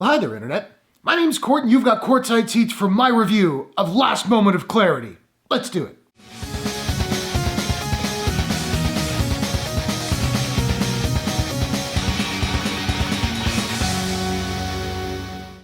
Well, hi there, Internet. My name's Court, and you've got courtside seats for my review of Last Moment of Clarity. Let's do it.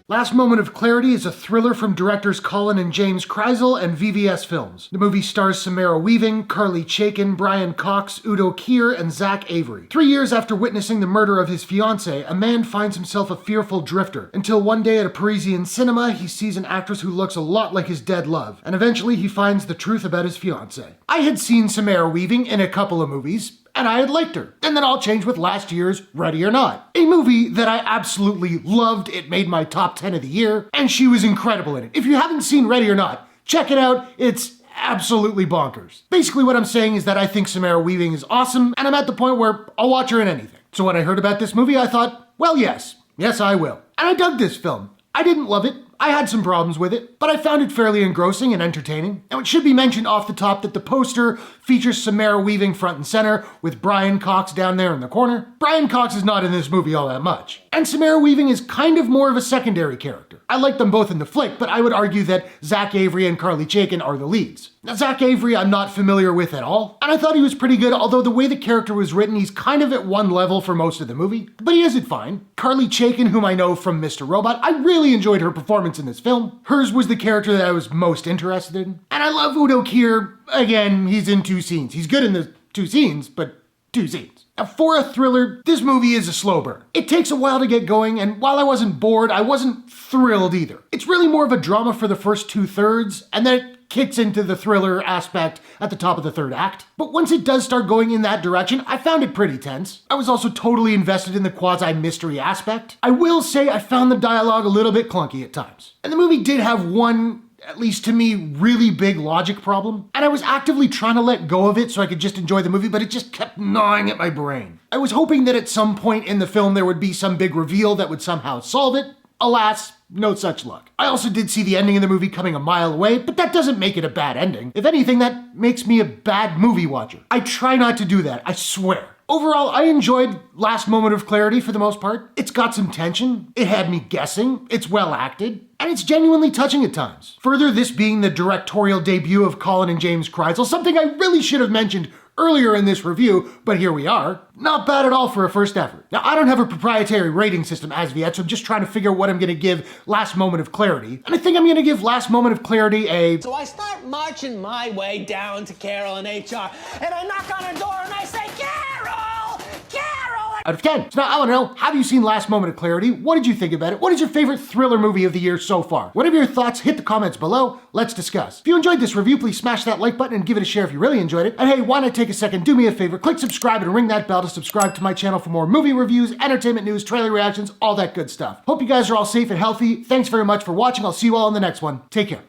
Last Moment of Clarity is a thriller from directors Colin and James Krisel and VVS Films. The movie stars Samara Weaving, Chaikin, Brian Cox, Udo Kier, and Avery. 3 years after witnessing the murder of his fiancée, a man finds himself a fearful drifter, until one day at a Parisian cinema, he sees an actress who looks a lot like his dead love, and eventually he finds the truth about his fiancée. I had seen Samara Weaving in a couple of movies, and I had liked her. And then all changed with last year's Ready or Not, a movie that I absolutely loved. It made my top 10 of the year, and she was incredible in it. If you haven't seen Ready or Not, check it out. It's absolutely bonkers. Basically what I'm saying is that I think Samara Weaving is awesome, and I'm at the point where I'll watch her in anything. So when I heard about this movie, I thought, well, yes, I will. And I dug this film. I didn't love it. I had some problems with it, but I found it fairly engrossing and entertaining. Now, it should be mentioned off the top that the poster features Samara Weaving front and center, with Brian Cox down there in the corner. Brian Cox is not in this movie all that much. And Samara Weaving is kind of more of a secondary character. I like them both in the flick, but I would argue that Avery and Chaikin are the leads. Now, Avery I'm not familiar with at all, and I thought he was pretty good, although the way the character was written, he's kind of at one level for most of the movie, but he isn't fine. Chaikin, whom I know from Mr. Robot, I really enjoyed her performance in this film. Hers was the character that I was most interested in. And I love Udo Kier. Again, he's in 2 scenes. He's good in the 2 scenes, but 2 scenes. Now, for a thriller, this movie is a slow burn. It takes a while to get going, and while I wasn't bored, I wasn't thrilled either. It's really more of a drama for the first 2/3, and then it kicks into the thriller aspect at the top of the 3rd act. But once it does start going in that direction, I found it pretty tense. I was also totally invested in the quasi-mystery aspect. I will say I found the dialogue a little bit clunky at times. And the movie did have one, at least to me, really big logic problem. And I was actively trying to let go of it so I could just enjoy the movie, but it just kept gnawing at my brain. I was hoping that at some point in the film there would be some big reveal that would somehow solve it. Alas, no such luck. I also did see the ending of the movie coming a mile away, but that doesn't make it a bad ending. If anything, that makes me a bad movie watcher. I try not to do that, I swear. Overall, I enjoyed Last Moment of Clarity for the most part. It's got some tension, it had me guessing, it's well acted, and it's genuinely touching at times. Further, this being the directorial debut of Colin and James Krisel, something I really should have mentioned earlier in this review, but here we are. Not bad at all for a first effort. Now, I don't have a proprietary rating system as of yet, so I'm just trying to figure out what I'm gonna give Last Moment of Clarity. And I think I'm gonna give Last Moment of Clarity a... So I start marching my way down to Carol in HR, and I knock on her door and I say, Carol! Carol! Out of 10. So now I wanna know, have you seen Last Moment of Clarity? What did you think about it? What is your favorite thriller movie of the year so far? Whatever your thoughts, hit the comments below. Let's discuss. If you enjoyed this review, please smash that like button and give it a share if you really enjoyed it. And hey, why not take a second, do me a favor, click subscribe and ring that bell to subscribe to my channel for more movie reviews, entertainment news, trailer reactions, all that good stuff. Hope you guys are all safe and healthy. Thanks very much for watching. I'll see you all in the next one. Take care.